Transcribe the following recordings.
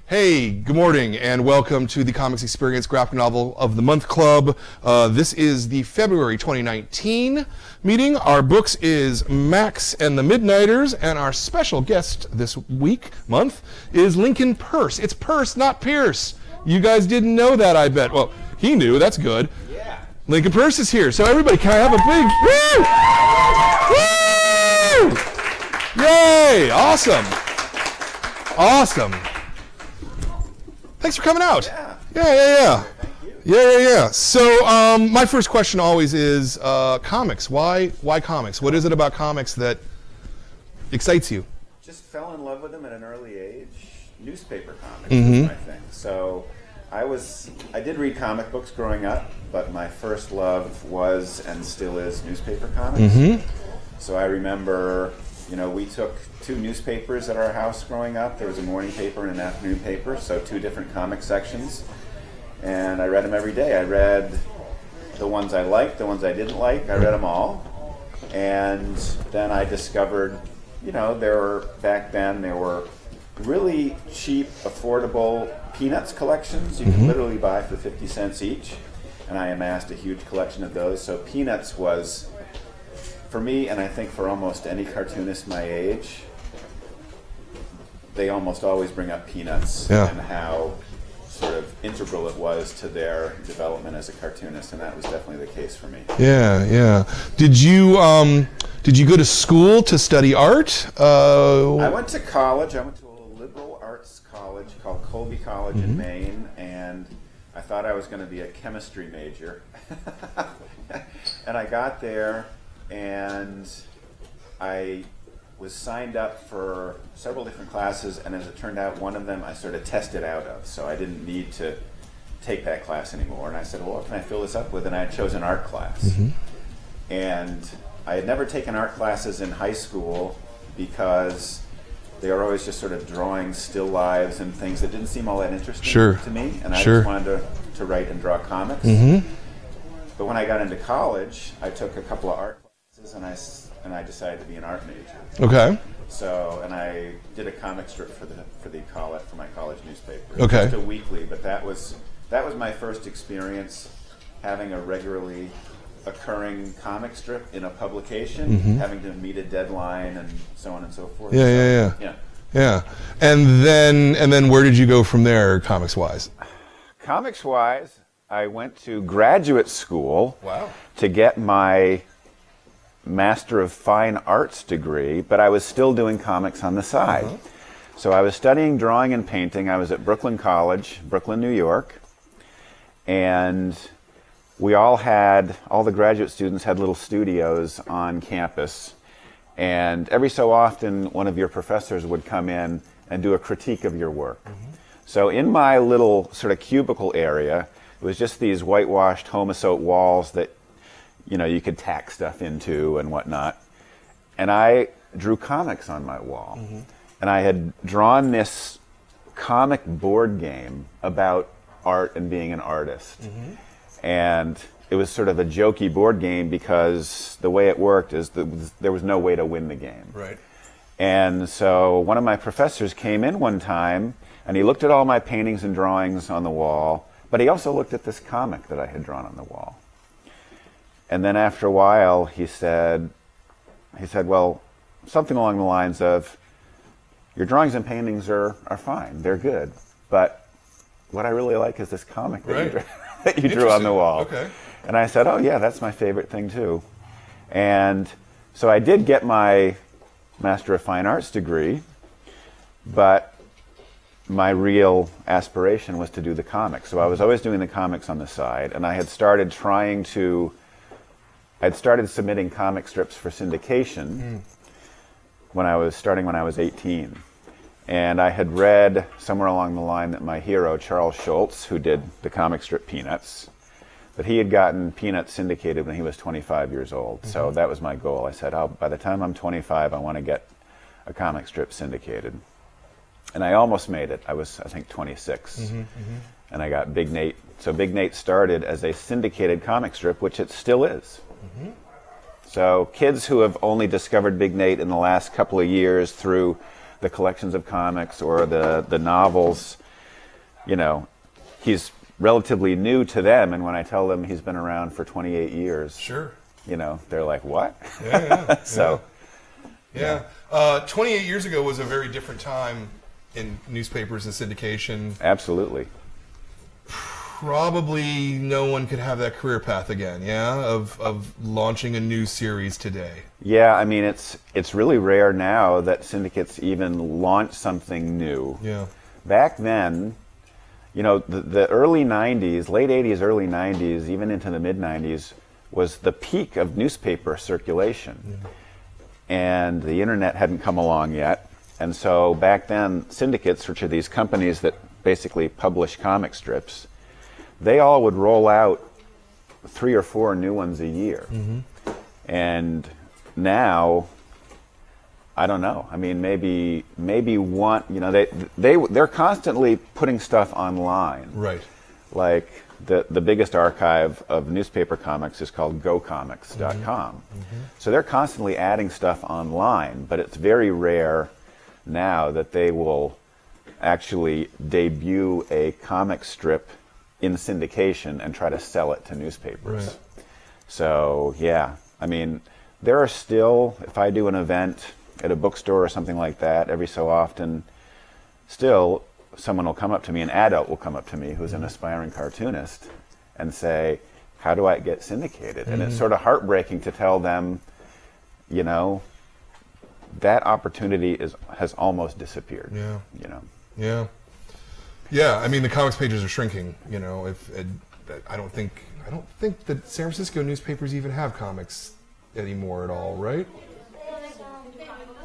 Hey, good morning, and welcome to the Comix Experience Graphic Novel of the Month Club. This is the February 2019 meeting. Our books is Max and the Midnighters, and our special guest this month, is Lincoln Peirce. It's Peirce, not Peirce. You guys didn't know that, I bet. Well, he knew. That's good. Yeah. Lincoln Peirce is here. So everybody, can I have a big woo? Woo! Yay! Awesome. Awesome. Thanks for coming out. Yeah. Thank you. Yeah. So my first question always is comics. Why comics? What is it about comics that excites you? Just fell in love with them at an early age. Newspaper comics was my thing. So I did read comic books growing up, but my first love was and still is newspaper comics. So I remember, we took 2 newspapers at our house growing up. There was a morning paper and an afternoon paper, so 2 different comic sections. And I read them every day. I read the ones I liked, the ones I didn't like. I read them all. And then I discovered, back then there were really cheap, affordable Peanuts collections you could literally buy for 50 cents each. And I amassed a huge collection of those. So Peanuts was, for me, and I think for almost any cartoonist my age, they almost always bring up Peanuts and how sort of integral it was to their development as a cartoonist, and that was definitely the case for me. Yeah. Did you go to school to study art? I went to college. I went to a liberal arts college called Colby College in Maine, and I thought I was going to be a chemistry major. And I got there, and I was signed up for several different classes, and as it turned out, one of them I sort of tested out of, so I didn't need to take that class anymore. And I said, well, what can I fill this up with? And I chose an art class. And I had never taken art classes in high school because they were always just sort of drawing still lives and things that didn't seem all that interesting to me, and I just wanted to write and draw comics. But when I got into college, I took a couple of art classes, and I decided to be an art major. Okay. So, and I did a comic strip for my college newspaper. Okay. Just a weekly, but that was my first experience having a regularly occurring comic strip in a publication, having to meet a deadline and so on and so forth. Yeah. And then where did you go from there, comics-wise? Comics-wise, I went to graduate school to get my Master of Fine Arts degree, but I was still doing comics on the side. So I was studying drawing and painting. I was at Brooklyn College, Brooklyn, New York, and all the graduate students had little studios on campus, and every so often one of your professors would come in and do a critique of your work. So in my little sort of cubicle area, it was just these whitewashed Homosote walls that you could tack stuff into and whatnot. And I drew comics on my wall. And I had drawn this comic board game about art and being an artist. And it was sort of a jokey board game because the way it worked is there was no way to win the game. Right. And so one of my professors came in one time, and he looked at all my paintings and drawings on the wall, but he also looked at this comic that I had drawn on the wall. And then after a while, he said, well, something along the lines of, your drawings and paintings are fine, they're good, but what I really like is this comic that you drew on the wall. Okay. And I said, oh yeah, that's my favorite thing too. And so I did get my Master of Fine Arts degree, but my real aspiration was to do the comics. So I was always doing the comics on the side, and I had started submitting comic strips for syndication when I was 18. And I had read somewhere along the line that my hero, Charles Schulz, who did the comic strip Peanuts, that he had gotten Peanuts syndicated when he was 25 years old. So that was my goal. I said, by the time I'm 25, I want to get a comic strip syndicated. And I almost made it. I was, I think, 26. And I got Big Nate So Big Nate started as a syndicated comic strip, which it still is. So kids who have only discovered Big Nate in the last couple of years through the collections of comics or the novels, you know, he's relatively new to them, and when I tell them he's been around for 28 years, sure, you know, they're like, what? Yeah. So, yeah. 28 years ago was a very different time in newspapers and syndication. Absolutely. Probably no one could have that career path again, yeah, of launching a new series today. Yeah, I mean, it's really rare now that syndicates even launch something new. Yeah. Back then, you know, the early 90s, late 80s, early 90s, even into the mid 90s, was the peak of newspaper circulation. Yeah. And the internet hadn't come along yet. And so back then, syndicates, which are these companies that basically publish comic strips, they all would roll out 3 or 4 new ones a year. And now, I don't know. I mean, maybe one. You know, they're constantly putting stuff online. Right. Like the biggest archive of newspaper comics is called GoComics.com. So they're constantly adding stuff online, but it's very rare now that they will actually debut a comic strip in syndication and try to sell it to newspapers. Right. So yeah, I mean, there are still, if I do an event at a bookstore or something like that, every so often, still someone will come up to me, an adult will come up to me who's an aspiring cartoonist and say, how do I get syndicated? And it's sort of heartbreaking to tell them, you know, that opportunity has almost disappeared. Yeah. You know. Yeah. Yeah, I mean the comics pages are shrinking. You know, I don't think that San Francisco newspapers even have comics anymore at all, right?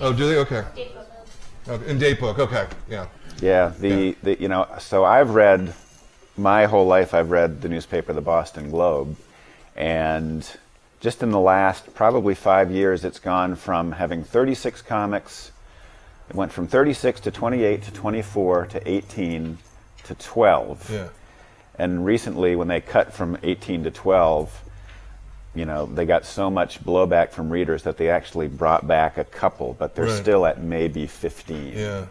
Oh, do they? Okay. In Datebook, okay, yeah. Yeah, you know, so I've read, my whole life I've read the newspaper, the Boston Globe, and just in the last probably 5 years, it's gone from having 36 comics, it went from 36 to 28 to 24 to 18 to 12. Yeah. And recently, when they cut from 18 to 12, you know, they got so much blowback from readers that they actually brought back a couple, but they're still at maybe 15. Yeah.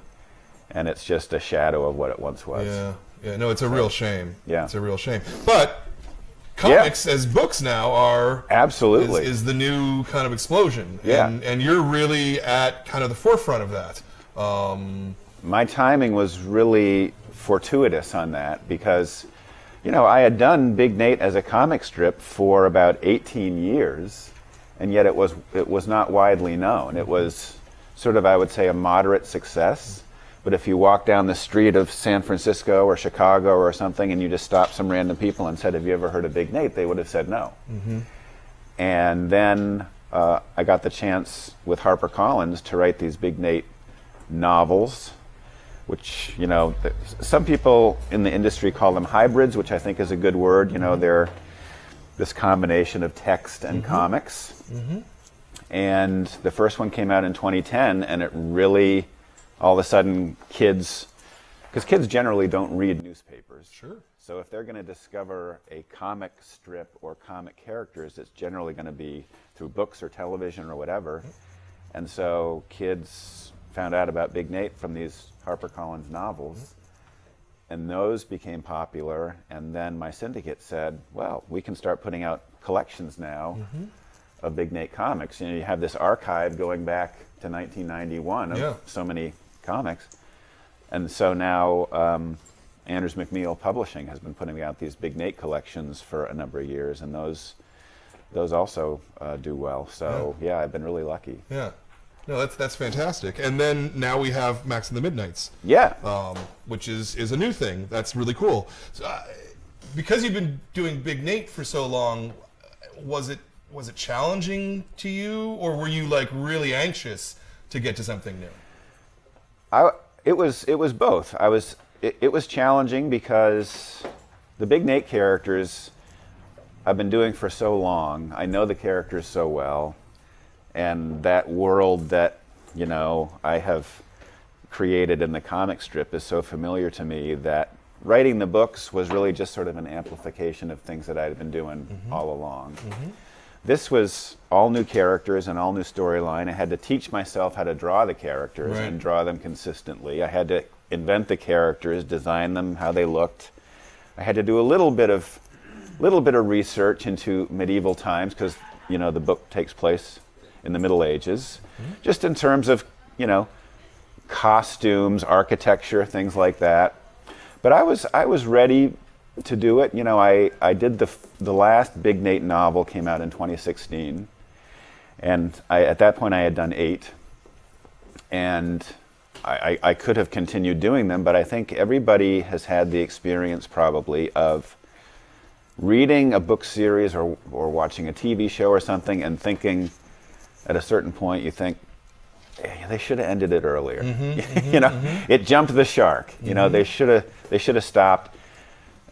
And it's just a shadow of what it once was. Yeah. Yeah. No, it's a real shame. Yeah. It's a real shame. But comics as books now are absolutely is the new kind of explosion. Yeah. And you're really at kind of the forefront of that. My timing was really fortuitous on that because, you know, I had done Big Nate as a comic strip for about 18 years, and yet it was not widely known. It was sort of, I would say, a moderate success. But if you walk down the street of San Francisco or Chicago or something and you just stopped some random people and said, have you ever heard of Big Nate? They would have said no. And then I got the chance with HarperCollins to write these Big Nate novels, which, you know, some people in the industry call them hybrids, which I think is a good word. You know, they're this combination of text and comics. And the first one came out in 2010, and it really, all of a sudden, because kids generally don't read newspapers. Sure. So if they're going to discover a comic strip or comic characters, it's generally going to be through books or television or whatever. And so kids found out about Big Nate from these HarperCollins novels, and those became popular. And then my syndicate said, well, we can start putting out collections now of Big Nate comics. You know, you have this archive going back to 1991 of so many comics. And so now Anders McNeil Publishing has been putting out these Big Nate collections for a number of years, and those also do well. So yeah, I've been really lucky. Yeah. No, that's fantastic. And then now we have Max and the Midknights. Yeah. Which is a new thing. That's really cool. So, because you've been doing Big Nate for so long, was it challenging to you, or were you like really anxious to get to something new? It was both. It was challenging because the Big Nate characters I've been doing for so long. I know the characters so well. And that world that, you know, I have created in the comic strip is so familiar to me that writing the books was really just sort of an amplification of things that I had been doing all along. This was all new characters and all new storyline. I had to teach myself how to draw the characters and draw them consistently. I had to invent the characters, design them, how they looked. I had to do a little bit of research into medieval times because, you know, the book takes place in the Middle Ages, just in terms of, you know, costumes, architecture, things like that. But I was ready to do it. You know, I did the last Big Nate novel came out in 2016, and at that point I had done 8, and I could have continued doing them, but I think everybody has had the experience probably of reading a book series or watching a TV show or something and thinking at a certain point you think, hey, they should have ended it earlier. You know, it jumped the shark. You know, they should have stopped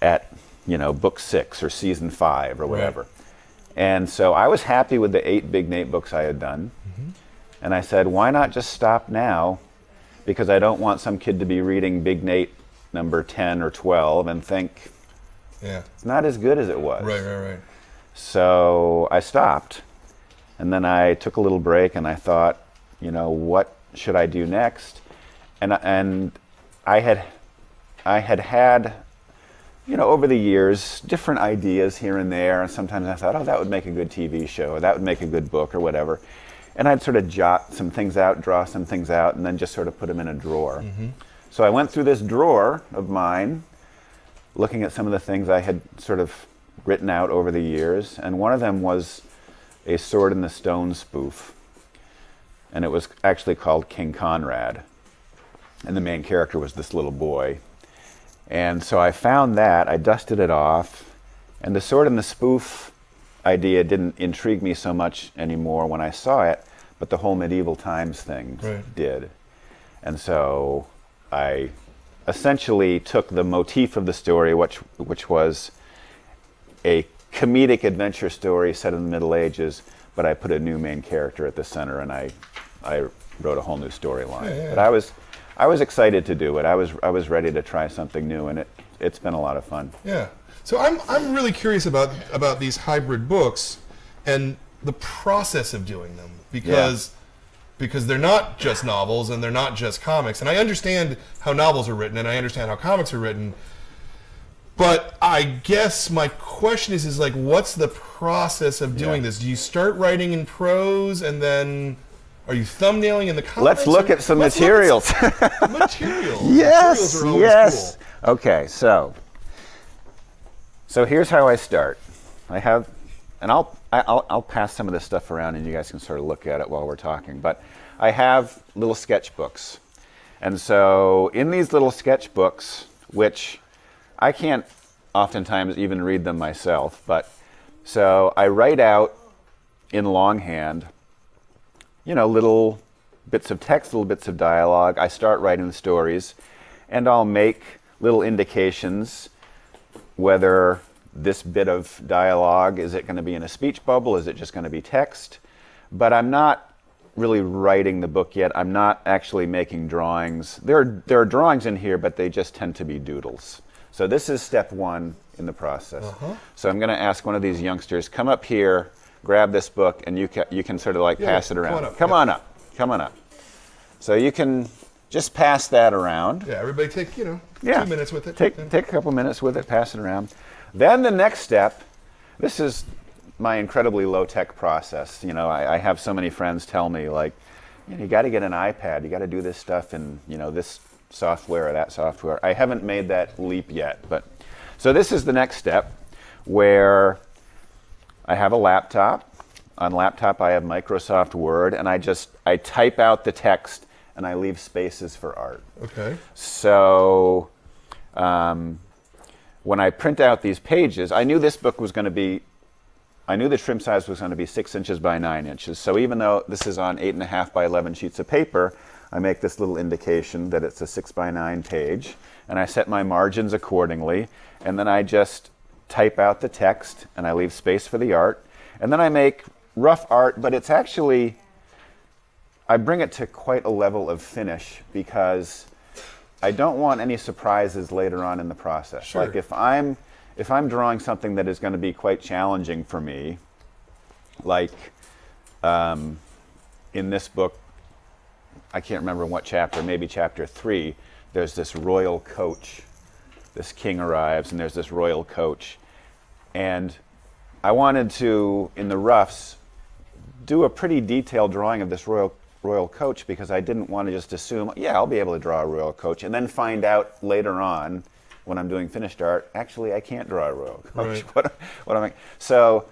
at, you know, book 6 or season 5 or whatever. And so I was happy with the 8 Big Nate books I had done. And I said, why not just stop now? Because I don't want some kid to be reading Big Nate number 10 or 12 and think, it's not as good as it was. Right. So I stopped. And then I took a little break and I thought, you know, what should I do next? And I had, you know, over the years, different ideas here and there. And sometimes I thought, oh, that would make a good TV show, or that would make a good book, or whatever. And I'd sort of jot some things out, draw some things out, and then just sort of put them in a drawer. So I went through this drawer of mine, looking at some of the things I had sort of written out over the years. And one of them was a Sword in the Stone spoof. And it was actually called King Conrad. And the main character was this little boy. And so I found that, I dusted it off, and the Sword in the Spoof idea didn't intrigue me so much anymore when I saw it, but the whole medieval times thing did. And so I essentially took the motif of the story, which was a comedic adventure story set in the Middle Ages, but I put a new main character at the center, and I wrote a whole new storyline. But I was excited to do it. I was ready to try something new, and it's been a lot of fun. Yeah. So I'm really curious about these hybrid books and the process of doing them, because they're not just novels and they're not just comics. And I understand how novels are written and I understand how comics are written. But I guess my question is like, what's the process of doing this? Do you start writing in prose and then are you thumbnailing in the comics? Let's look at some materials. Materials. Yes, Materials are always cool. Okay, so here's how I start. I have, and I'll pass some of this stuff around and you guys can sort of look at it while we're talking. But I have little sketchbooks. And so in these little sketchbooks, which I can't oftentimes even read them myself, but so I write out in longhand, you know, little bits of text, little bits of dialogue. I start writing the stories, and I'll make little indications whether this bit of dialogue, is it going to be in a speech bubble, is it just going to be text? But I'm not really writing the book yet. I'm not actually making drawings. There are drawings in here, but they just tend to be doodles. So this is step 1 in the process. So I'm going to ask one of these youngsters, come up here, grab this book, and you can sort of like pass it around. Come on up. So you can just pass that around. Yeah, everybody take, 2 minutes with it. Take a couple minutes with it, pass it around. Then the next step, this is my incredibly low-tech process. You know, I have so many friends tell me, like, you got to get an iPad, you got to do this stuff in, this software or that software. I haven't made that leap yet, but so this is the next step, where I have a laptop. On laptop I have Microsoft Word, and I type out the text and I leave spaces for art. Okay. So when I print out these pages, I knew this book was going to be, I knew the trim size was going to be 6 inches by 9 inches. So even though this is on 8.5 by 11 sheets of paper, I make this little indication that it's a 6 by 9 page, and I set my margins accordingly, and then I just type out the text and I leave space for the art, and then I make rough art, but it's actually, I bring it to quite a level of finish because I don't want any surprises later on in the process. Sure. Like if I'm drawing something that is going to be quite challenging for me, like in this book, I can't remember what chapter, maybe chapter 3, there's this royal coach. This king arrives and there's this royal coach. And I wanted to, in the roughs, do a pretty detailed drawing of this royal coach because I didn't want to just assume, yeah, I'll be able to draw a royal coach, and then find out later on when I'm doing finished art, actually I can't draw a royal coach. Right. What am I? So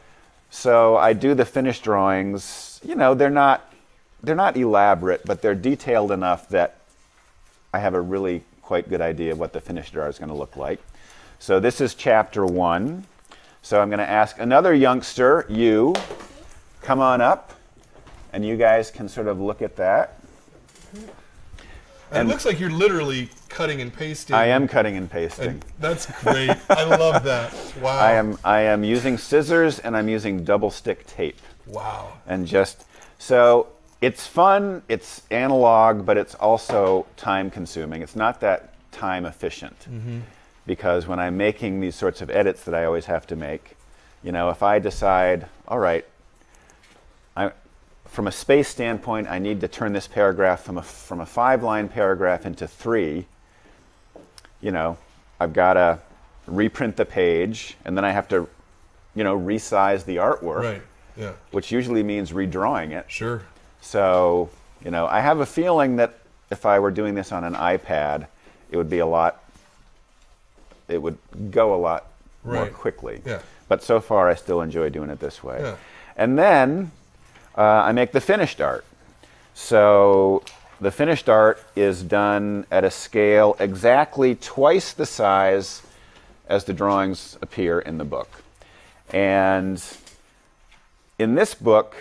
I do the finished drawings. You know, they're not elaborate, but they're detailed enough that I have a really quite good idea of what the finished art is going to look like. So this is chapter 1. So I'm going to ask another youngster, you, come on up, and you guys can sort of look at that. And it looks like you're literally cutting and pasting. I am cutting and pasting. And that's great. I love that. Wow. I am using scissors and I'm using double stick tape. Wow. And so it's fun, it's analog, but it's also time consuming. It's not that time efficient. Mm-hmm. Because when I'm making these sorts of edits that I always have to make, you know, if I decide, all right, from a space standpoint, I need to turn this paragraph from a 5-line paragraph into 3, you know, I've got to reprint the page, and then I have to, you know, resize the artwork. Right, yeah. Which usually means redrawing it. Sure. So, you know, I have a feeling that if I were doing this on an iPad, it would go a lot more quickly. Yeah. But so far, I still enjoy doing it this way. Yeah. And then I make the finished art. So the finished art is done at a scale exactly twice the size as the drawings appear in the book. And in this book,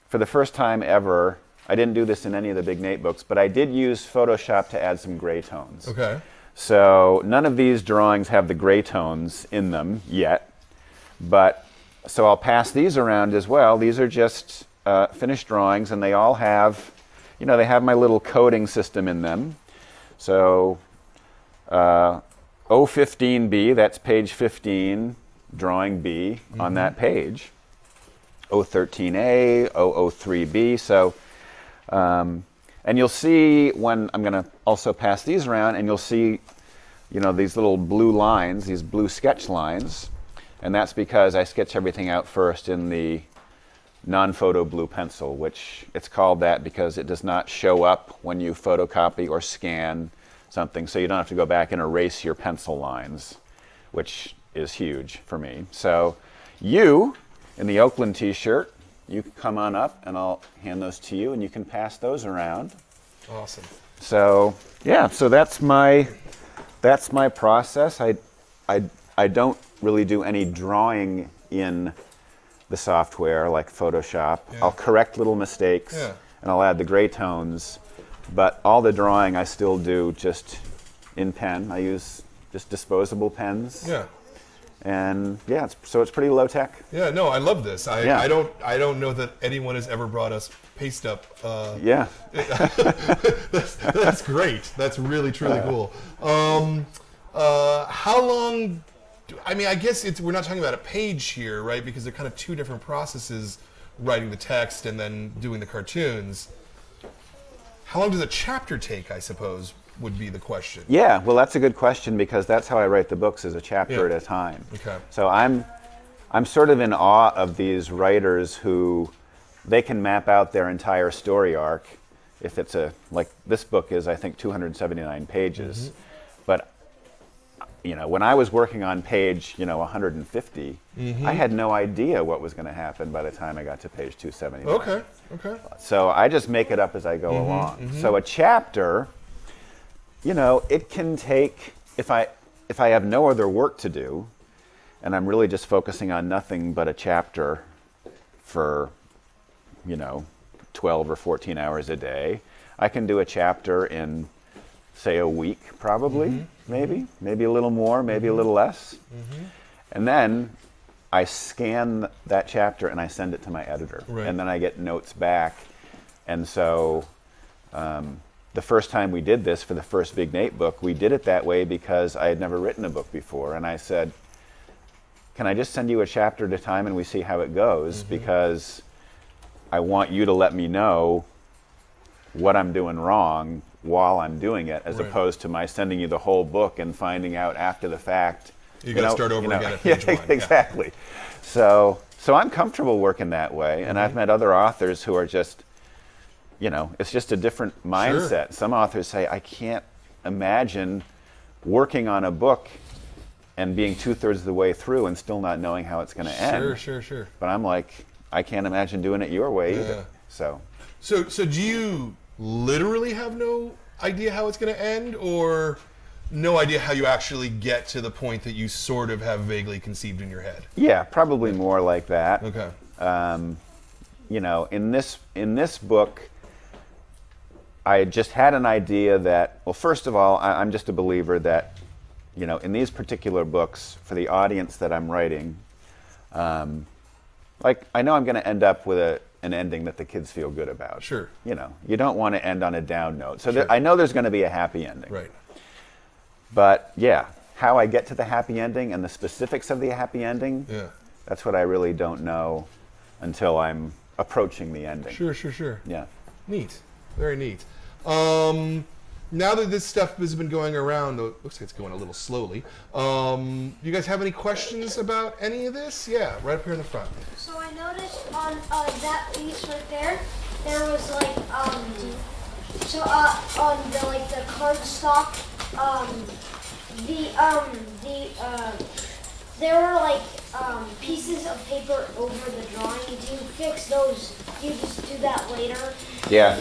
for the first time ever, I didn't do this in any of the Big Nate books, but I did use Photoshop to add some gray tones. Okay. So none of these drawings have the gray tones in them yet, but so I'll pass these around as well. These are just finished drawings, and they all have, you know, they have my little coding system in them. So O15B, that's page 15, drawing B on that page. O13A, O03B. So, and you'll see when I'm going to also pass these around, and you'll see, you know, these little blue lines, these blue sketch lines, and that's because I sketch everything out first in the non-photo blue pencil, which it's called that because it does not show up when you photocopy or scan something, so you don't have to go back and erase your pencil lines, which is huge for me. So you, in the Oakland t-shirt, you can come on up and I'll hand those to you and you can pass those around. Awesome. So yeah, so that's my process. I don't really do any drawing in the software like Photoshop. Yeah. I'll correct little mistakes and I'll add the gray tones, but all the drawing I still do just in pen. I use just disposable pens. Yeah. And yeah, so it's pretty low tech. Yeah, no, I love this. I don't know that anyone has ever brought us paste up. Yeah. That's great. That's really, truly cool. How long, I mean, I guess we're not talking about a page here, right? Because they're kind of two different processes, writing the text and then doing the cartoons. How long does a chapter take, I suppose, would be the question. Yeah, well, that's a good question because that's how I write the books, as a chapter at a time. Okay. So I'm sort of in awe of these writers who they can map out their entire story arc. If it's like this book is, I think, 279 pages. Mm-hmm. But you know, when I was working on page, 150, I had no idea what was going to happen by the time I got to page 279. Okay. Okay. So I just make it up as I go along. Mm-hmm. So a chapter, it can take, if I have no other work to do, and I'm really just focusing on nothing but a chapter for, 12 or 14 hours a day, I can do a chapter in, say, a week, probably, maybe a little more, maybe a little less. And then I scan that chapter and I send it to my editor. Right. And then I get notes back. And so, the first time we did this for the first Big Nate book, we did it that way because I had never written a book before. And I said, can I just send you a chapter at a time and we see how it goes? Because I want you to let me know what I'm doing wrong while I'm doing it, as opposed to my sending you the whole book and finding out after the fact. You got to start over again at page one. Exactly. So I'm comfortable working that way, and I've met other authors who are just, it's just a different mindset. Some authors say, I can't imagine working on a book and being 2/3 of the way through and still not knowing how it's going to end. Sure. But I'm like, I can't imagine doing it your way either. So do you literally have no idea how it's going to end, or no idea how you actually get to the point that you sort of have vaguely conceived in your head? Yeah, probably more like that. Okay. In this book, I just had an idea that, well, first of all, I'm just a believer that, in these particular books, for the audience that I'm writing, I know I'm going to end up with an ending that the kids feel good about. Sure. You don't want to end on a down note. So I know there's going to be a happy ending. Right. But yeah, how I get to the happy ending and the specifics of the happy ending, that's what I really don't know until I'm approaching the ending. Sure. Yeah. Neat. Very neat. Now that this stuff has been going around, though it looks like it's going a little slowly, you guys have any questions about any of this? Yeah, right up here in the front. So I noticed on that piece right there, there was like on the cardstock, there were like pieces of paper over the drawing. Do you fix those? Do you just do that later? Yeah,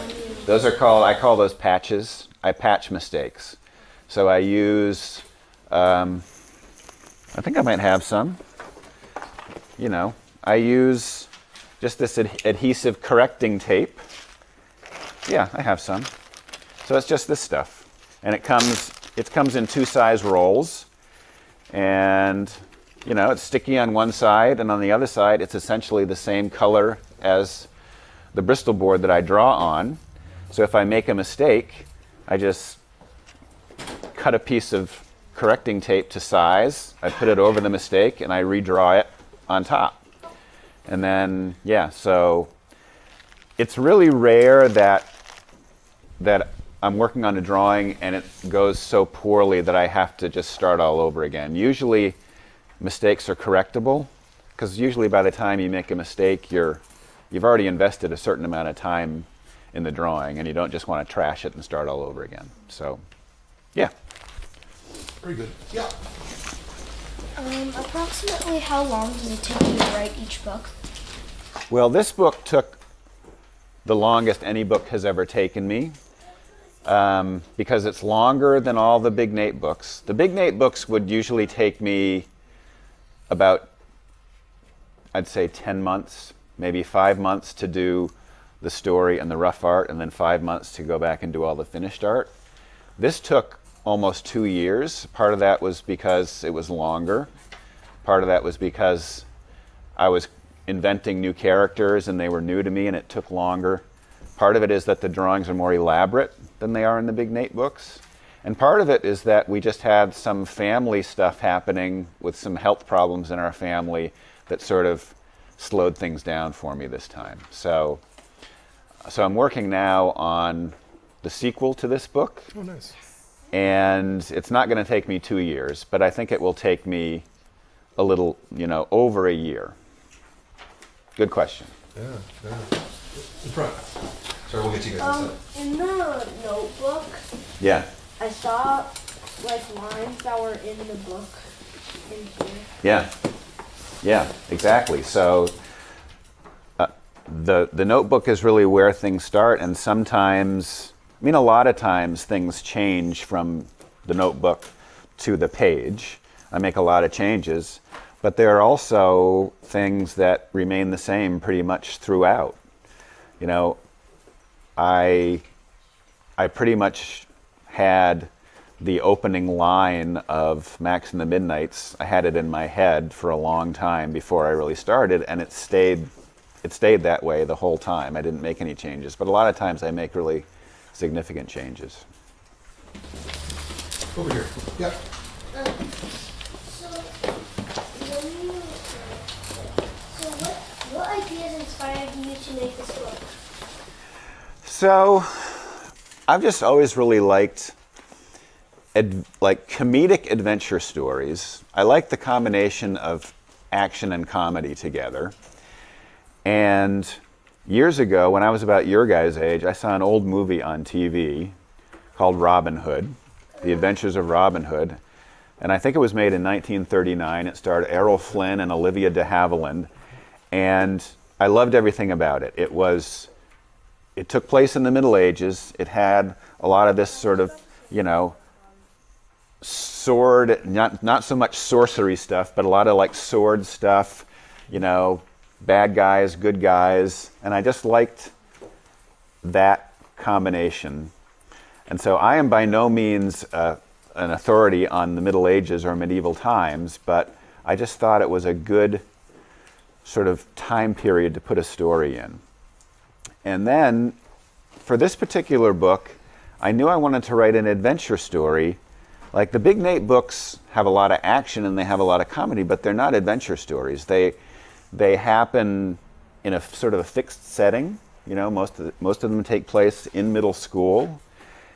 those are I call those patches. I patch mistakes. So I use, I think I might have some. I use just this adhesive correcting tape. Yeah, I have some. So it's just this stuff. And it comes in 2 size rolls. And, it's sticky on one side, and on the other side, it's essentially the same color as the Bristol board that I draw on. So if I make a mistake, I just cut a piece of correcting tape to size, I put it over the mistake, and I redraw it on top. And then, so it's really rare that I'm working on a drawing and it goes so poorly that I have to just start all over again. Usually mistakes are correctable, because usually by the time you make a mistake, you've already invested a certain amount of time in the drawing, and you don't just want to trash it and start all over again. So, yeah. Very good. Yeah. Approximately how long does it take you to write each book? Well, this book took the longest any book has ever taken me, because it's longer than all the Big Nate books. The Big Nate books would usually take me about, I'd say, 10 months, maybe 5 months to do the story and the rough art, and then 5 months to go back and do all the finished art. This took almost 2 years. Part of that was because it was longer. Part of that was because I was inventing new characters and they were new to me and it took longer. Part of it is that the drawings are more elaborate than they are in the Big Nate books. And part of it is that we just had some family stuff happening with some health problems in our family that sort of slowed things down for me this time. So I'm working now on the sequel to this book. Oh, nice. And it's not going to take me 2 years, but I think it will take me a little, over a year. Good question. Yeah. In front. Sorry, we'll get you guys in the notebook, Yeah. I saw lines that were in the book in here. Yeah, exactly. So the notebook is really where things start, and sometimes, a lot of times things change from the notebook to the page. I make a lot of changes, but there are also things that remain the same pretty much throughout. I pretty much had the opening line of Max and the Midknights. I had it in my head for a long time before I really started, and it stayed that way the whole time. I didn't make any changes, but a lot of times I make really significant changes. Over here. Yeah. So, what ideas inspired you to make this book? So, I've just always really liked like comedic adventure stories. I like the combination of action and comedy together. And years ago, when I was about your guys' age, I saw an old movie on TV called Robin Hood, The Adventures of Robin Hood. And I think it was made in 1939. It starred Errol Flynn and Olivia de Havilland. And I loved everything about it. It took place in the Middle Ages. It had a lot of this sort of, you know, sword, not so much sorcery stuff, but a lot of like sword stuff, you know, bad guys, good guys, and I just liked that combination. And so I am by no means an authority on the Middle Ages or medieval times, but I just thought it was a good sort of time period to put a story in. And then for this particular book, I knew I wanted to write an adventure story. Like the Big Nate books have a lot of action and they have a lot of comedy, but they're not adventure stories. They happen in a sort of a fixed setting. You know, most of them take place in middle school,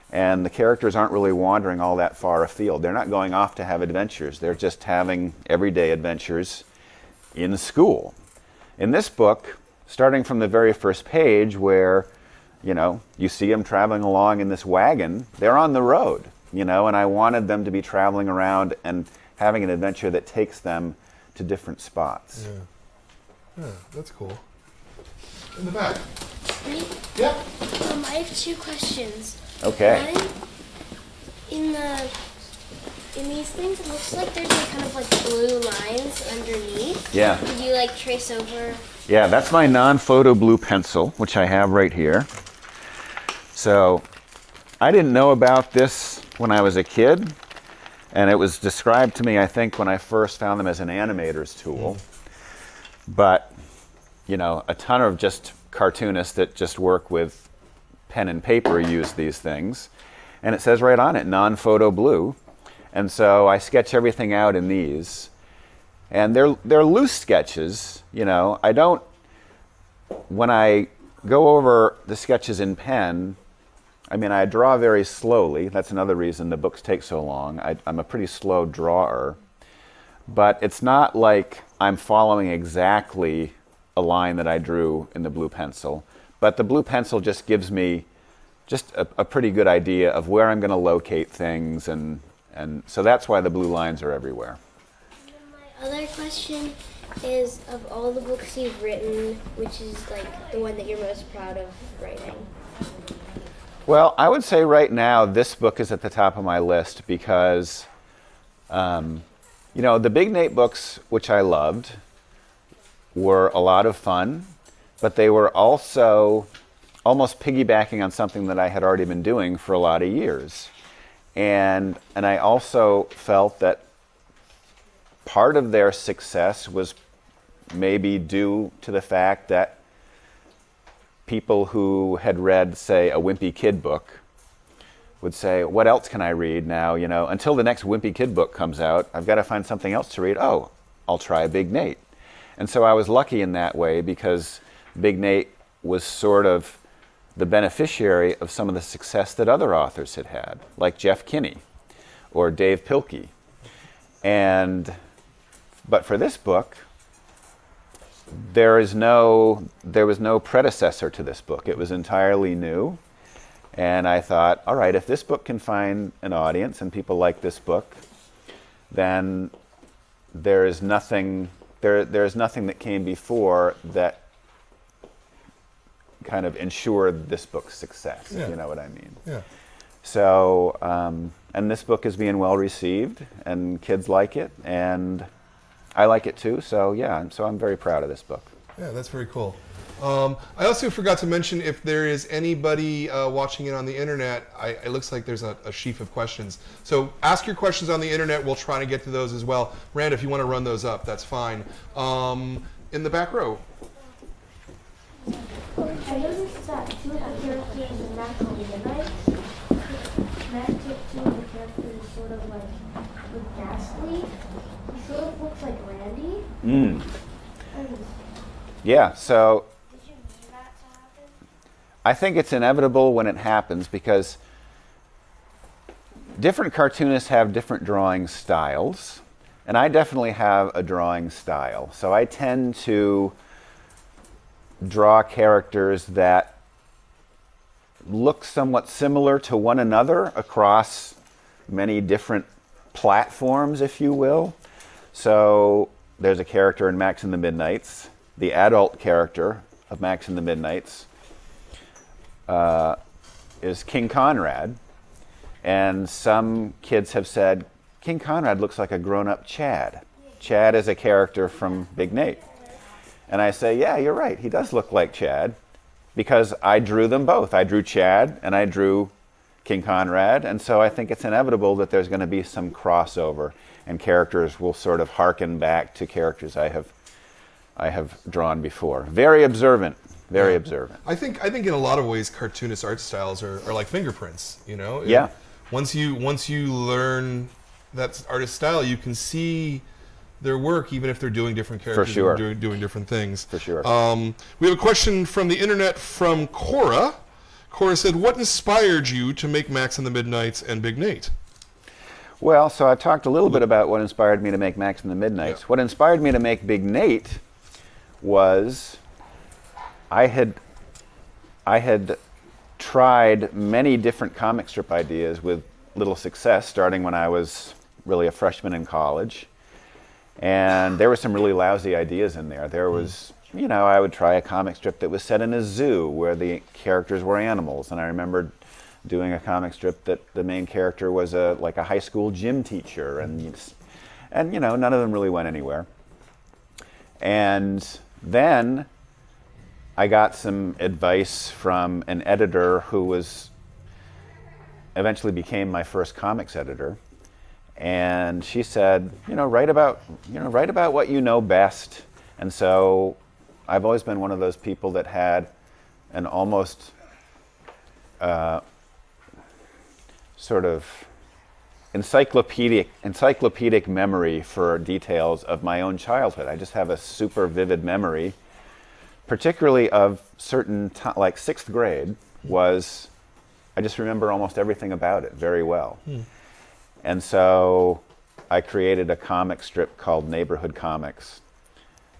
and the characters aren't really wandering all that far afield. They're not going off to have adventures. They're just having everyday adventures in school. In this book, starting from the very first page where, you know, you see them traveling along in this wagon, they're on the road. You know, and I wanted them to be traveling around and having an adventure that takes them to different spots. Yeah, that's cool. In the back. Me? Yeah. I have two questions. Okay. One, in these things, it looks like there's like kind of like blue lines underneath. Yeah. Could you like trace over? Yeah, that's my non-photo blue pencil, which I have right here. So I didn't know about this when I was a kid, and it was described to me, I think, when I first found them as an animator's tool. But, you know, a ton of just cartoonists that just work with pen and paper use these things. And it says right on it, non-photo blue. And so I sketch everything out in these. And they're loose sketches, you know. When I go over the sketches in pen, I mean, I draw very slowly. That's another reason the books take so long. I'm a pretty slow drawer. But it's not like I'm following exactly a line that I drew in the blue pencil. But the blue pencil just gives me just a pretty good idea of where I'm going to locate things. And so that's why the blue lines are everywhere. My other question is, of all the books you've written, which is like the one that you're most proud of writing? Well, I would say right now this book is at the top of my list because, you know, the Big Nate books, which I loved, were a lot of fun, but they were also almost piggybacking on something that I had already been doing for a lot of years. And I also felt that part of their success was maybe due to the fact that people who had read, say, a Wimpy Kid book would say, what else can I read now? You know, until the next Wimpy Kid book comes out, I've got to find something else to read. Oh, I'll try Big Nate. And so I was lucky in that way because Big Nate was sort of the beneficiary of some of the success that other authors had had, like Jeff Kinney or Dave Pilkey. But for this book, there was no predecessor to this book. It was entirely new. And I thought, all right, if this book can find an audience and people like this book, then there's nothing that came before that kind of ensured this book's success, if you know what I mean. Yeah. So, and this book is being well received, and kids like it, and I like it too. So yeah, so I'm very proud of this book. Yeah, that's very cool. I also forgot to mention, if there is anybody watching it on the internet, it looks like there's a sheaf of questions. So ask your questions on the internet. We'll try to get to those as well. Rand, if you want to run those up, that's fine. In the back row. I noticed that two of the characters in Max and the Midnights, Max took two of the characters sort of like with Ghastly. He sort of looks like Randy. Mm. And Yeah, so did you mean that to happen? I think it's inevitable when it happens because different cartoonists have different drawing styles, and I definitely have a drawing style. So I tend to draw characters that look somewhat similar to one another across many different platforms, if you will. So there's a character in Max and the Midnights. The adult character of Max and the Midnights is King Conrad. And some kids have said, King Conrad looks like a grown-up Chad. Chad is a character from Big Nate. And I say, yeah, you're right. He does look like Chad because I drew them both. I drew Chad and I drew King Conrad. And so I think it's inevitable that there's going to be some crossover and characters will sort of hearken back to characters I have drawn before. Very observant. Very observant. I think in a lot of ways, cartoonist art styles are like fingerprints. You know. Yeah. Once you learn that artist style, you can see their work, even if they're doing different characters. For sure. And doing different things. For sure. We have a question from the internet from Cora. Cora said, "What inspired you to make Max and the Midnights and Big Nate?" Well, so I've talked a little bit about what inspired me to make Max and the Midnights. Yeah. What inspired me to make Big Nate was I had tried many different comic strip ideas with little success, starting when I was really a freshman in college. And there were some really lousy ideas in there. There was, I would try a comic strip that was set in a zoo where the characters were animals. And I remember doing a comic strip that the main character was like a high school gym teacher. And none of them really went anywhere. And then I got some advice from an editor who eventually became my first comics editor. And she said, write about what you know best. And so I've always been one of those people that had an almost sort of encyclopedic memory for details of my own childhood. I just have a super vivid memory, particularly of certain like 6th grade I just remember almost everything about it very well. And so I created a comic strip called Neighborhood Comics.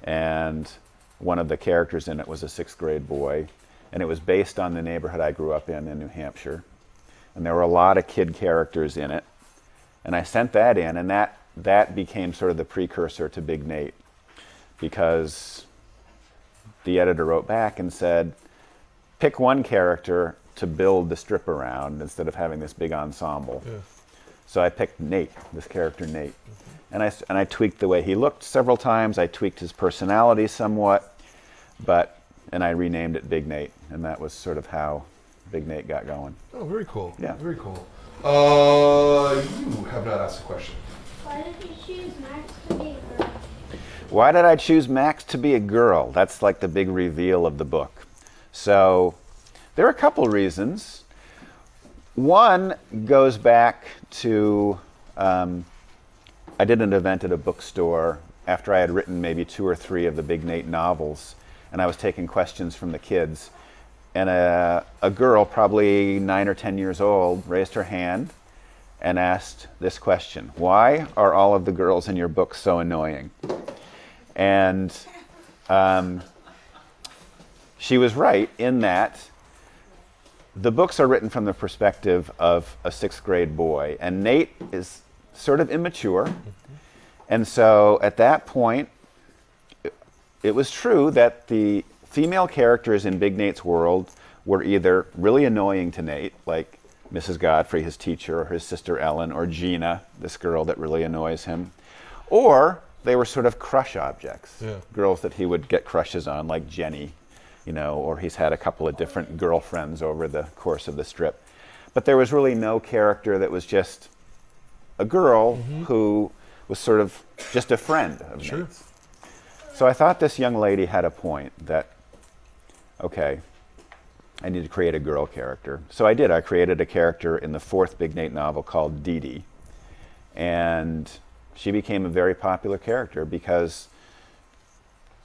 And one of the characters in it was a 6th grade boy. And it was based on the neighborhood I grew up in New Hampshire. And there were a lot of kid characters in it. And I sent that in, and that became sort of the precursor to Big Nate. Because the editor wrote back and said, pick one character to build the strip around instead of having this big ensemble. Yeah. So I picked Nate, this character Nate. Mm-hmm. And I tweaked the way he looked several times. I tweaked his personality somewhat, and I renamed it Big Nate, and that was sort of how Big Nate got going. Oh, very cool. Yeah. Very cool. You have not asked a question. Why did you choose Max to be a girl? Why did I choose Max to be a girl? That's like the big reveal of the book. So there are a couple reasons. One goes back to, I did an event at a bookstore after I had written maybe 2 or 3 of the Big Nate novels, and I was taking questions from the kids. And a girl, probably 9 or 10 years old, raised her hand and asked this question: why are all of the girls in your book so annoying? And she was right in that the books are written from the perspective of a 6th grade boy, and Nate is sort of immature. And so at that point, it was true that the female characters in Big Nate's world were either really annoying to Nate, like Mrs. Godfrey, his teacher, or his sister Ellen, or Gina, this girl that really annoys him, or they were sort of crush objects, girls that he would get crushes on, like Jenny, or he's had a couple of different girlfriends over the course of the strip. But there was really no character that was just a girl who was sort of just a friend of Nate's. So I thought this young lady had a point that, okay, I needed to create a girl character. So I did. I created a character in the 4th Big Nate novel called Dee Dee. And she became a very popular character because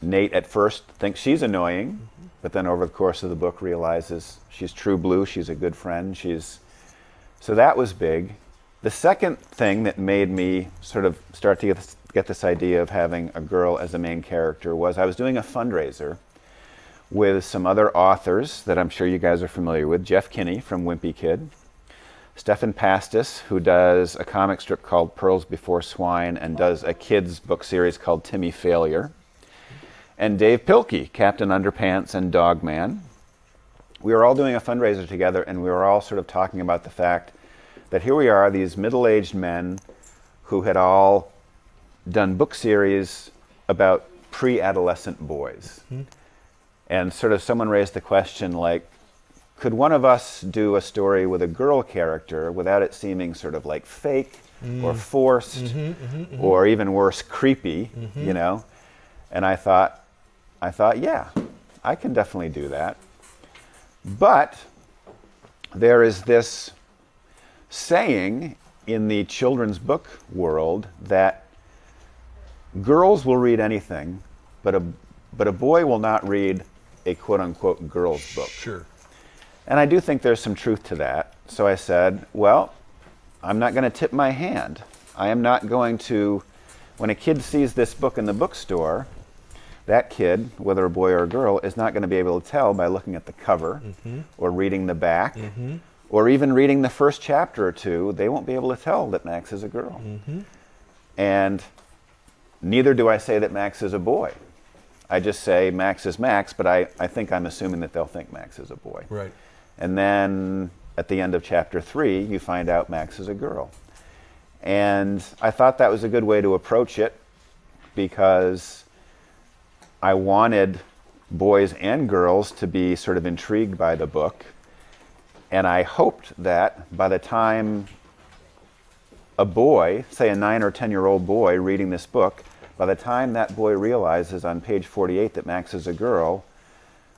Nate at first thinks she's annoying, but then over the course of the book realizes she's true blue, she's a good friend. So that was big. The second thing that made me sort of start to get this idea of having a girl as a main character was I was doing a fundraiser with some other authors that I'm sure you guys are familiar with. Jeff Kinney from Wimpy Kid, Stefan Pastis, who does a comic strip called Pearls Before Swine and does a kids book series called Timmy Failure, and Dave Pilkey, Captain Underpants and Dogman. We were all doing a fundraiser together, and we were all sort of talking about the fact that here we are, these middle-aged men who had all done book series about pre-adolescent boys. And sort of someone raised the question, like, could one of us do a story with a girl character without it seeming sort of like fake or forced or even worse, creepy, you know? And I thought, yeah, I can definitely do that. But there is this saying in the children's book world that girls will read anything, but a boy will not read a quote-unquote girl's book. Sure. And I do think there's some truth to that. So I said, well, I'm not going to tip my hand. I am not going to, when a kid sees this book in the bookstore, that kid, whether a boy or a girl, is not going to be able to tell by looking at the cover or reading the back or even reading the first chapter or two. They won't be able to tell that Max is a girl. And neither do I say that Max is a boy. I just say Max is Max, but I think I'm assuming that they'll think Max is a boy. Right. And then at the end of chapter 3, you find out Max is a girl. And I thought that was a good way to approach it because I wanted boys and girls to be sort of intrigued by the book. And I hoped that by the time a boy, say a 9 or 10-year-old boy reading this book, by the time that boy realizes on page 48 that Max is a girl,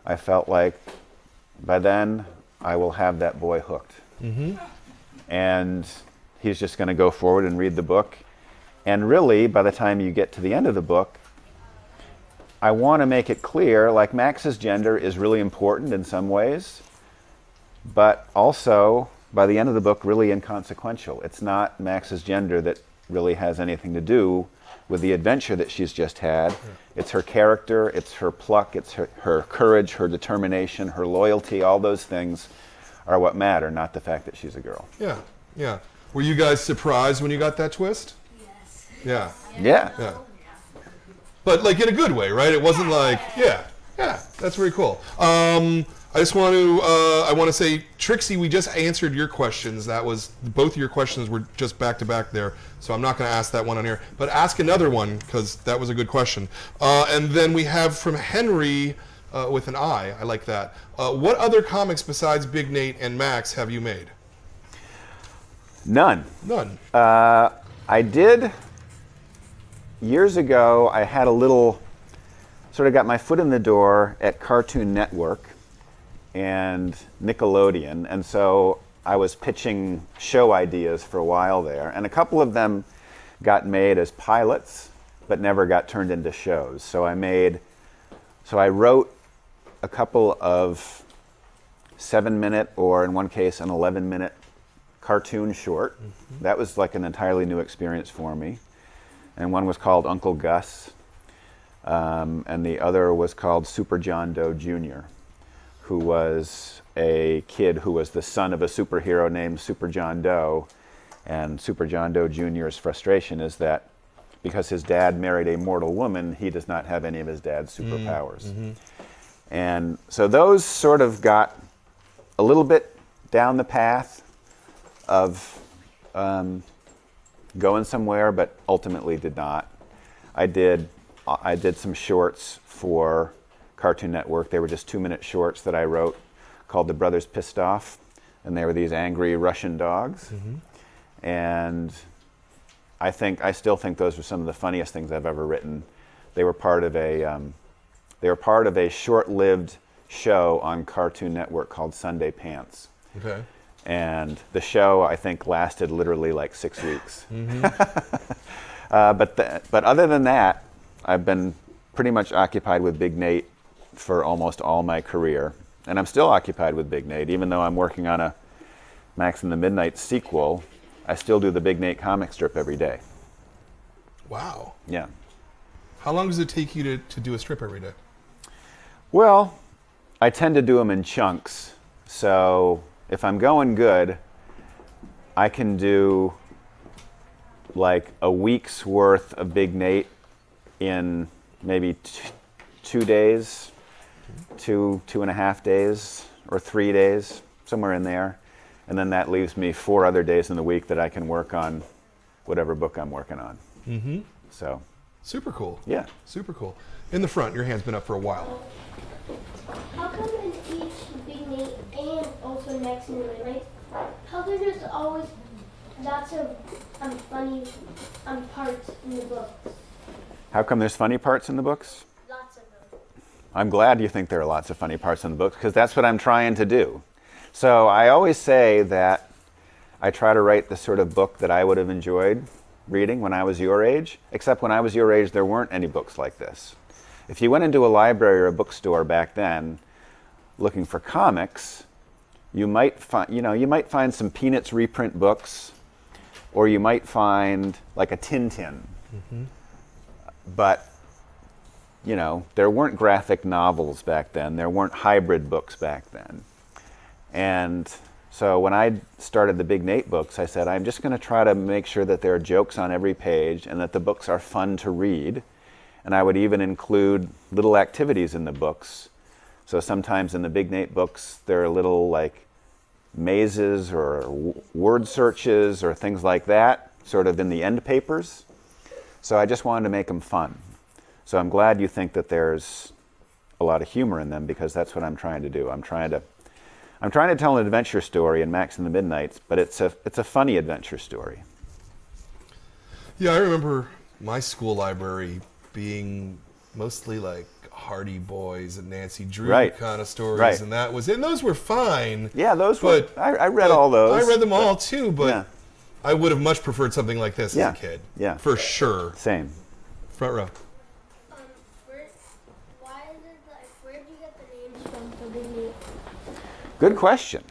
I felt like by then I will have that boy hooked. And he's just going to go forward and read the book. And really, by the time you get to the end of the book, I want to make it clear, like Max's gender is really important in some ways, but also, by the end of the book, really inconsequential. It's not Max's gender that really has anything to do with the adventure that she's just had. It's her character, it's her pluck, it's her courage, her determination, her loyalty. All those things are what matter, not the fact that she's a girl. Yeah, yeah. Were you guys surprised when you got that twist? Yes. Yeah. Yeah. Yeah. But like in a good way, right? It wasn't like, yeah, that's very cool. I just want to say, Trixie, we just answered your questions. That was, both of your questions were just back to back there. So I'm not going to ask that one on here, but ask another one because that was a good question. And then we have from Henry with an I like that. What other comics besides Big Nate and Max have you made? None. None. I did, years ago, I had a little, sort of got my foot in the door at Cartoon Network and Nickelodeon, and so I was pitching show ideas for a while there, and a couple of them got made as pilots, but never got turned into shows. So I wrote a couple of 7-minute, or in one case, an 11-minute cartoon short. That was like an entirely new experience for me. And one was called Uncle Gus, and the other was called Super John Doe Jr., who was a kid who was the son of a superhero named Super John Doe. And Super John Doe Jr.'s frustration is that because his dad married a mortal woman, he does not have any of his dad's superpowers. And so those sort of got a little bit down the path of going somewhere, but ultimately did not. I did some shorts for Cartoon Network. They were just 2-minute shorts that I wrote called The Brothers Pissed Off, and they were these angry Russian dogs. And I still think those were some of the funniest things I've ever written. They were part of a short-lived show on Cartoon Network called Sunday Pants. Okay. And the show, I think, lasted literally like 6 weeks. But other than that, I've been pretty much occupied with Big Nate for almost all my career. And I'm still occupied with Big Nate, even though I'm working on a Max and the Midnights sequel. I still do the Big Nate comic strip every day. Wow. Yeah. How long does it take you to do a strip every day? Well, I tend to do them in chunks. So if I'm going good, I can do like a week's worth of Big Nate in maybe 2 days, 2.5 days, or 3 days, somewhere in there. And then that leaves me 4 other days in the week that I can work on whatever book I'm working on. Mm-hmm. So. Super cool. Yeah. Super cool. In the front, your hand's been up for a while. How come in each Big Nate and also Max and the Midnights, how come there's always lots of funny parts in the books? How come there's funny parts in the books? Lots of them. I'm glad you think there are lots of funny parts in the books, because that's what I'm trying to do. So I always say that I try to write the sort of book that I would have enjoyed reading when I was your age, except when I was your age there weren't any books like this. If you went into a library or a bookstore back then looking for comics, you might find some Peanuts reprint books, or you might find like a Tintin. Mm-hmm. But there weren't graphic novels back then. There weren't hybrid books back then. And so when I started the Big Nate books, I said, I'm just going to try to make sure that there are jokes on every page and that the books are fun to read. And I would even include little activities in the books. So sometimes in the Big Nate books, there are little like mazes or word searches or things like that, sort of in the end papers. So I just wanted to make them fun. So I'm glad you think that there's a lot of humor in them, because that's what I'm trying to do. I'm trying to tell an adventure story in Max and the Midnights, but it's a funny adventure story. Yeah, I remember my school library being mostly like Hardy Boys and Nancy Drew kind of stories, and those were fine. Yeah, I read all those. I read them all too, but I would have much preferred something like this as a kid. Yeah, for sure. Same. Front row. Where did you get the names from for Big Nate? Good question.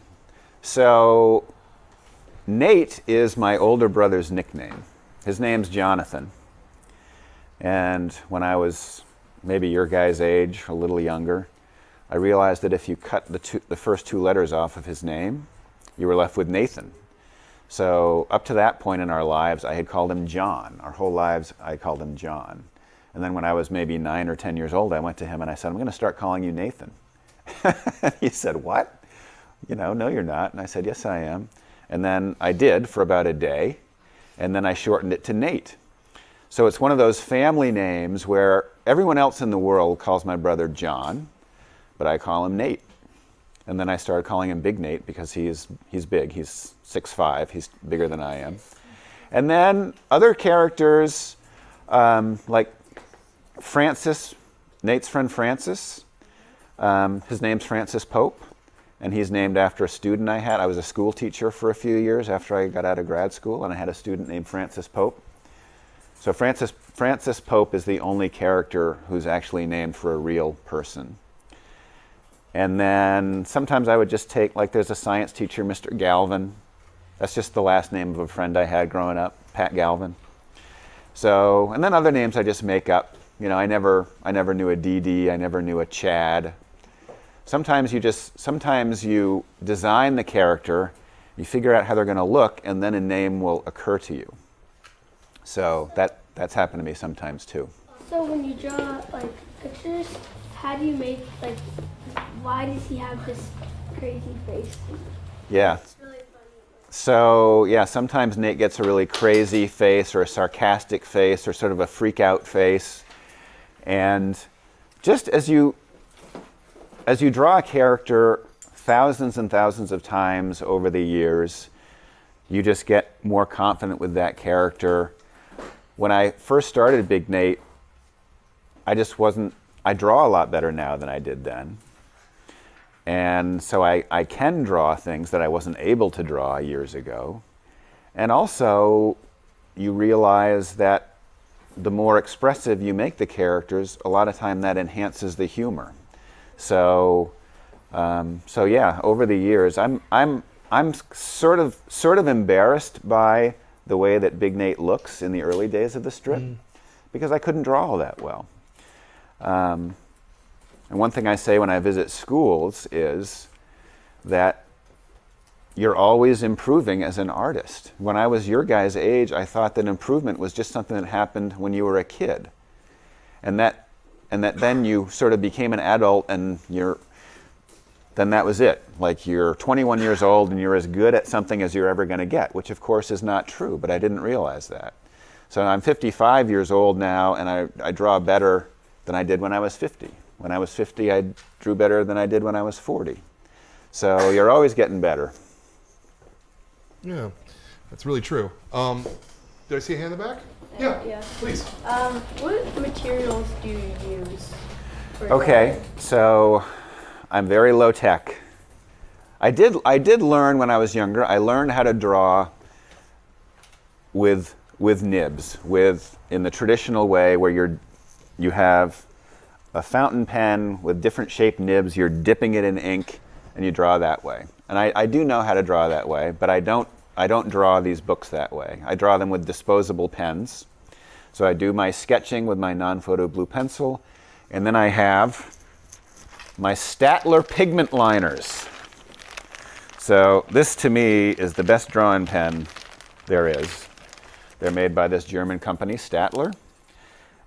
So Nate is my older brother's nickname. His name's Jonathan. And when I was maybe your guys' age, a little younger, I realized that if you cut the first 2 letters off of his name, you were left with Nathan. So up to that point in our lives, I had called him John. Our whole lives, I called him John. And then when I was maybe 9 or 10 years old, I went to him and I said, I'm going to start calling you Nathan. He said, what? No, you're not. And I said, yes, I am. And then I did for about a day. And then I shortened it to Nate. So it's one of those family names where everyone else in the world calls my brother John, but I call him Nate. And then I started calling him Big Nate because he's big. He's 6'5". He's bigger than I am. And then other characters like Francis, Nate's friend Francis. His name's Francis Pope, and he's named after a student I had. I was a school teacher for a few years after I got out of grad school, and I had a student named Francis Pope. So Francis Pope is the only character who's actually named for a real person. And then sometimes I would just take, like there's a science teacher, Mr. Galvin. That's just the last name of a friend I had growing up, Pat Galvin. So, and then other names I just make up. I never knew a Dee, I never knew a Chad. Sometimes you design the character, you figure out how they're going to look, and then a name will occur to you. So that's happened to me sometimes too. So when you draw pictures, how do you make why does he have this crazy face? Yeah. It's really funny. So yeah, sometimes Nate gets a really crazy face or a sarcastic face or sort of a freak out face. And just as you draw a character thousands and thousands of times over the years, you just get more confident with that character. When I first started Big Nate, I draw a lot better now than I did then. And so I can draw things that I wasn't able to draw years ago. And also, you realize that the more expressive you make the characters, a lot of time that enhances the humor. So, yeah, over the years, I'm sort of embarrassed by the way that Big Nate looks in the early days of the strip, because I couldn't draw all that well. And one thing I say when I visit schools is that you're always improving as an artist. When I was your guys' age, I thought that improvement was just something that happened when you were a kid. And that then you sort of became an adult and then that was it. Like you're 21 years old and you're as good at something as you're ever going to get, which of course is not true, but I didn't realize that. So I'm 55 years old now, and I draw better than I did when I was 50. When I was 50, I drew better than I did when I was 40. So you're always getting better. Yeah, that's really true. Did I see a hand in the back? Yeah, please. What materials do you use for Okay, drawing? so I'm very low tech. I did learn when I was younger. I learned how to draw with nibs, in the traditional way where you have a fountain pen with different shaped nibs. You're dipping it in ink, and you draw that way. And I do know how to draw that way, but I don't draw these books that way. I draw them with disposable pens. So I do my sketching with my non-photo blue pencil, and then I have my Staedtler pigment liners. So this to me is the best drawing pen there is. They're made by this German company, Staedtler.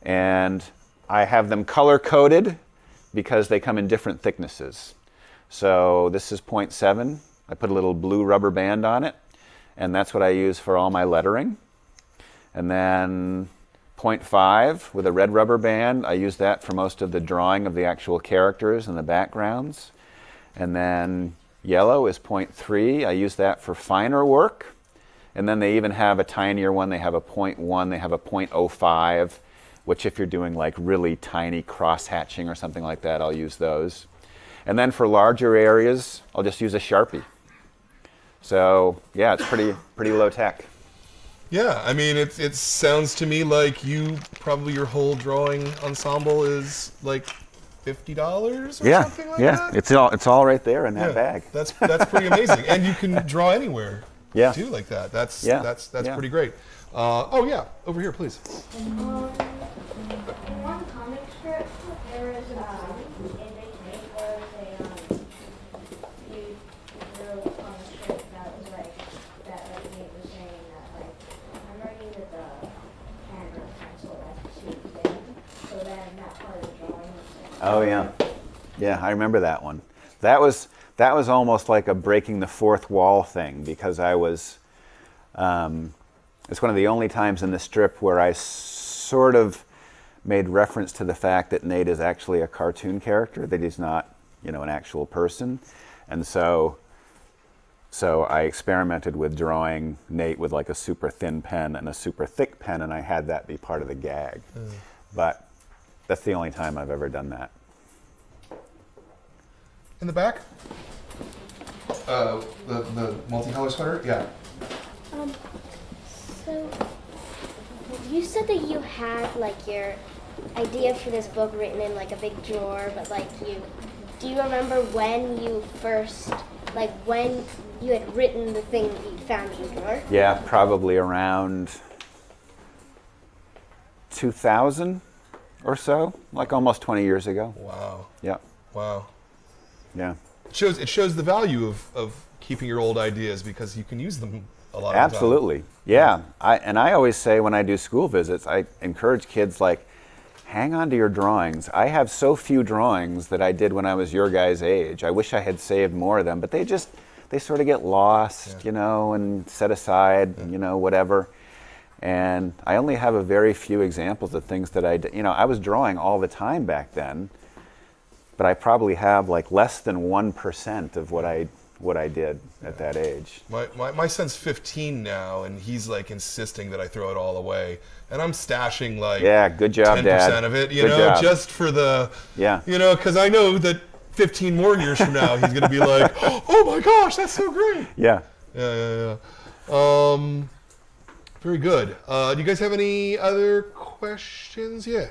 And I have them color-coded because they come in different thicknesses. So this is 0.7. I put a little blue rubber band on it, and that's what I use for all my lettering. And then 0.5 with a red rubber band. I use that for most of the drawing of the actual characters and the backgrounds. And then yellow is 0.3. I use that for finer work. And then they even have a tinier one. They have a 0.1. They have a 0.05, which if you're doing like really tiny cross-hatching or something like that, I'll use those. And then for larger areas, I'll just use a Sharpie. So yeah, it's pretty low tech. Yeah, I mean, it sounds to me like your whole drawing ensemble is like $50 or something like that. It's all right there in that bag. That's pretty amazing, and you can draw anywhere. Yeah. Too like that. That's Yeah. pretty great. Oh yeah, over here, please. In one comic strip, there was in Big Nate, there was a comic strip that was like Nate was saying that like I'm writing with the pen or pencil that's too thin, so then that part of the drawing was Oh yeah, yeah, I remember that one. That was almost like a breaking the fourth wall thing, because I was. It's one of the only times in the strip where I sort of made reference to the fact that Nate is actually a cartoon character, that he's not, an actual person. And so I experimented with drawing Nate with like a super thin pen and a super thick pen, and I had that be part of the gag. But that's the only time I've ever done that. In the back. The multicolor sweater. Yeah. So, you said that you had like your idea for this book written in like a big drawer, but do you remember when you first, like when you had written the thing that you found in the drawer? Yeah, probably around 2000 or so, like almost 20 years ago. Wow. Yeah. Wow. Yeah. It shows the value of keeping your old ideas, because you can use them a lot of Absolutely. Yeah. I always say when I do school visits, I encourage kids, like, hang on to your drawings. I have so few drawings that I did when I was your guys' age. I wish I had saved more of them, but they sort of get lost, and set aside, whatever. And I only have a very few examples of things that I did. I was drawing all the time back then, but I probably have like less than 1% of what I did at that age. My son's 15 now, and he's like insisting that I throw it all away, and I'm stashing like good job, 10% Dad. of it, Good job. just for the Yeah. because I know that 15 more years from now, he's going to be like, oh my gosh, that's so great. Yeah. Yeah. Very good. Do you guys have any other questions? Yeah.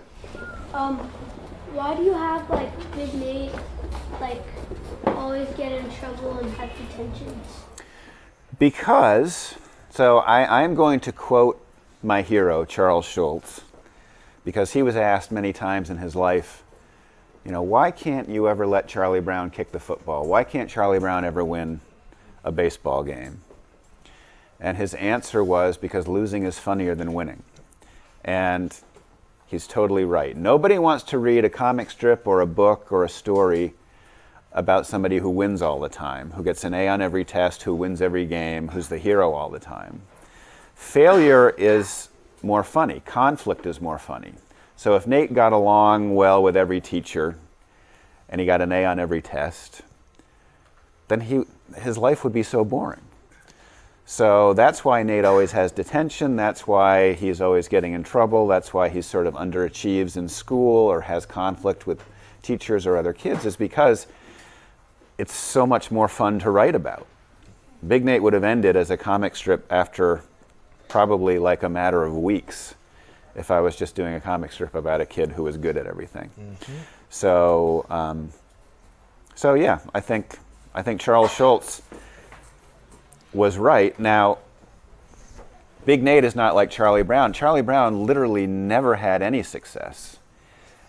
Why do you have like Big Nate like always get in trouble and have detentions? Because, so I'm going to quote my hero, Charles Schulz, because he was asked many times in his life, why can't you ever let Charlie Brown kick the football? Why can't Charlie Brown ever win a baseball game? And his answer was, because losing is funnier than winning. And he's totally right. Nobody wants to read a comic strip or a book or a story about somebody who wins all the time, who gets an A on every test, who wins every game, who's the hero all the time. Failure is more funny. Conflict is more funny. So if Nate got along well with every teacher and he got an A on every test, then his life would be so boring. So that's why Nate always has detention. That's why he's always getting in trouble. That's why he sort of underachieves in school or has conflict with teachers or other kids, is because it's so much more fun to write about. Big Nate would have ended as a comic strip after probably like a matter of weeks if I was just doing a comic strip about a kid who was good at everything. Mm-hmm. So yeah, I think Charles Schulz was right. Now, Big Nate is not like Charlie Brown. Charlie Brown literally never had any success.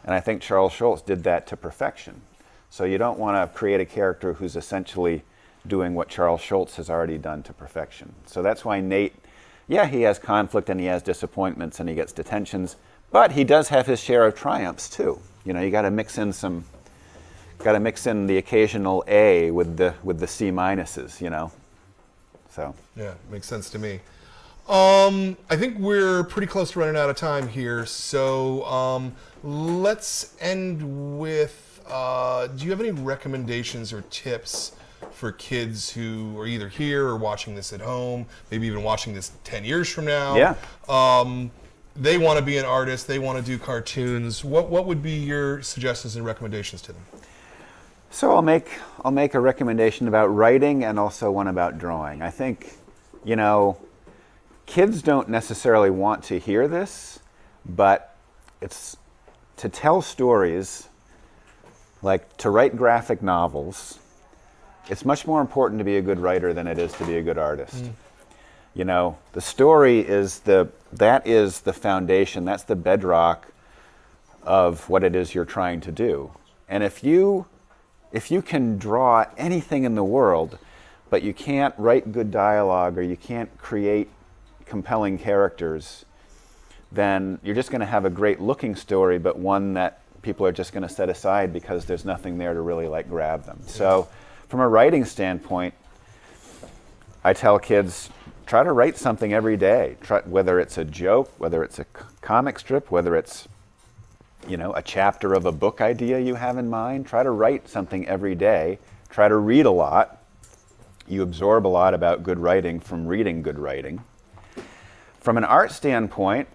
And I think Charles Schulz did that to perfection. So you don't want to create a character who's essentially doing what Charles Schulz has already done to perfection. So that's why Nate, yeah, he has conflict and he has disappointments and he gets detentions, but he does have his share of triumphs too. You got to mix in the occasional A with the C minuses, So. Yeah, makes sense to me. I think we're pretty close to running out of time here, so let's end with, do you have any recommendations or tips for kids who are either here or watching this at home, maybe even watching this 10 years from now? Yeah. They want to be an artist, they want to do cartoons. What would be your suggestions and recommendations to them? So I'll make a recommendation about writing and also one about drawing. I think, kids don't necessarily want to hear this, but it's to tell stories, like to write graphic novels. It's much more important to be a good writer than it is to be a good artist. The story is the foundation, that's the bedrock of what it is you're trying to do. And if you can draw anything in the world, but you can't write good dialogue or you can't create compelling characters, then you're just going to have a great looking story, but one that people are just going to set aside because there's nothing there to really grab them. Yeah. So from a writing standpoint, I tell kids, try to write something every day, whether it's a joke, whether it's a comic strip, whether it's a chapter of a book idea you have in mind. Try to write something every day. Try to read a lot. You absorb a lot about good writing from reading good writing. From an art standpoint,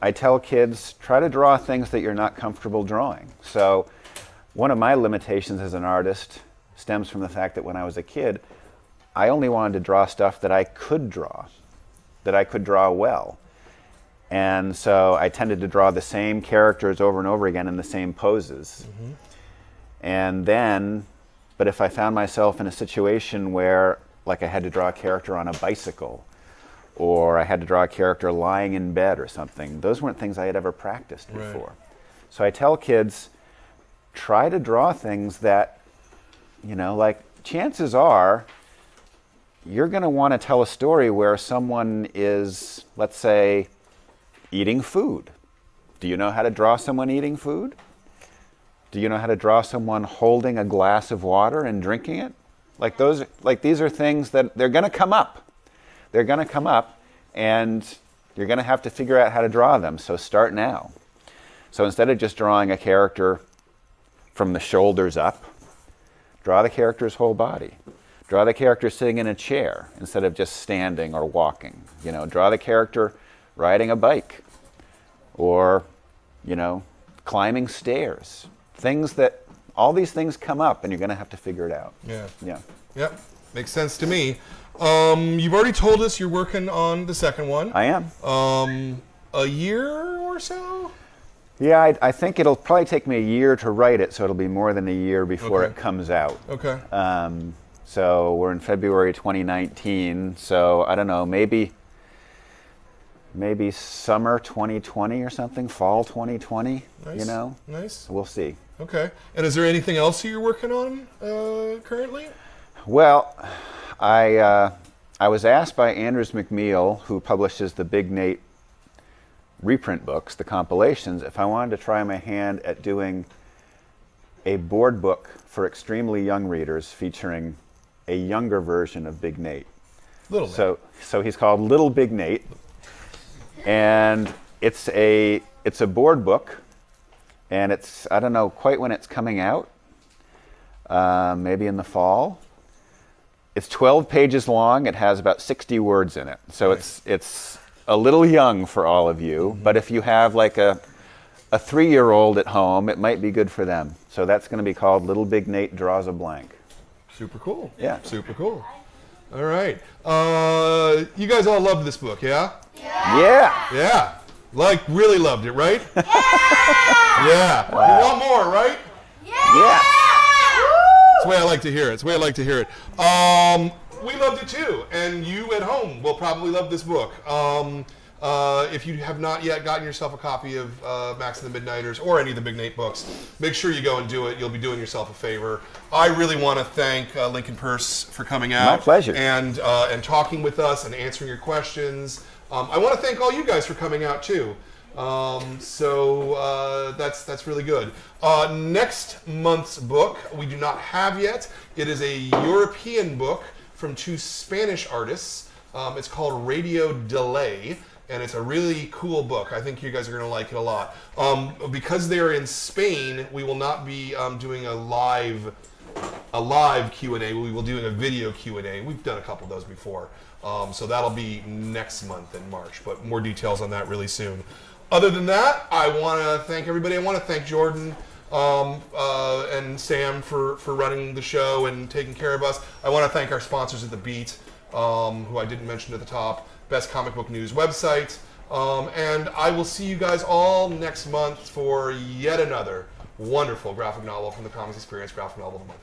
I tell kids, try to draw things that you're not comfortable drawing. So one of my limitations as an artist stems from the fact that when I was a kid, I only wanted to draw stuff that I could draw well. And so I tended to draw the same characters over and over again in the same poses. Mm-hmm. And then, but if I found myself in a situation where, like, I had to draw a character on a bicycle, or I had to draw a character lying in bed or something, those weren't things I had ever practiced before. Right. So I tell kids, try to draw things that, chances are, you're going to want to tell a story where someone is, let's say, eating food. Do you know how to draw someone eating food? Do you know how to draw someone holding a glass of water and drinking it? These are things that they're going to come up. They're going to come up, and you're going to have to figure out how to draw them. So start now. So instead of just drawing a character from the shoulders up, draw the character's whole body. Draw the character sitting in a chair instead of just standing or walking. Draw the character riding a bike or, climbing stairs. Things that all these things come up, and you're going to have to figure it out. Yeah. Yeah. Yep. Makes sense to me. You've already told us you're working on the second one. I am. A year or so? Yeah, I think it'll probably take me a year to write it, so it'll be more than a year before Okay. it comes out. Okay. So we're in February 2019, so I don't know, maybe summer 2020 or something, fall 2020, Nice. you know? Nice. We'll see. Okay. And is there anything else you're working on currently? Well, I was asked by Andrews McMeel, who publishes the Big Nate reprint books, the compilations, if I wanted to try my hand at doing a board book for extremely young readers featuring a younger version of Big Nate. Little. So he's called Little Big Nate, and it's a board book, and it's, I don't know quite when it's coming out, maybe in the fall. It's 12 pages long. It has about 60 words in it, so Nice. it's a little young for all of you. But if you have like a 3-year-old at home, it might be good for them. So that's going to be called Little Big Nate Draws a Blank. Super cool. Yeah. Super cool. All right. You guys all loved this book, yeah? Yeah. Yeah. Like, really loved it, right? Yeah. You want more, right? Yeah. That's the way I like to hear it. It's the way I like to hear it. We loved it too, and you at home will probably love this book. If you have not yet gotten yourself a copy of Max and the Midnighters or any of the Big Nate books, make sure you go and do it. You'll be doing yourself a favor. I really want to thank Lincoln Peirce for coming out. My pleasure. And talking with us and answering your questions. I want to thank all you guys for coming out too. That's really good. Next month's book we do not have yet. It is a European book from 2 Spanish artists. It's called Radio Delay, and it's a really cool book. I think you guys are going to like it a lot. Because they're in Spain, we will not be doing a live Q&A. We will be doing a video Q&A. We've done a couple of those before. So that'll be next month in March, but more details on that really soon. Other than that, I want to thank everybody. I want to thank Jordan and Sam for running the show and taking care of us. I want to thank our sponsors at The Beat, who I didn't mention at the top, best comic book news website. And I will see you guys all next month for yet another wonderful graphic novel from the Comics Experience Graphic Novel of the Month.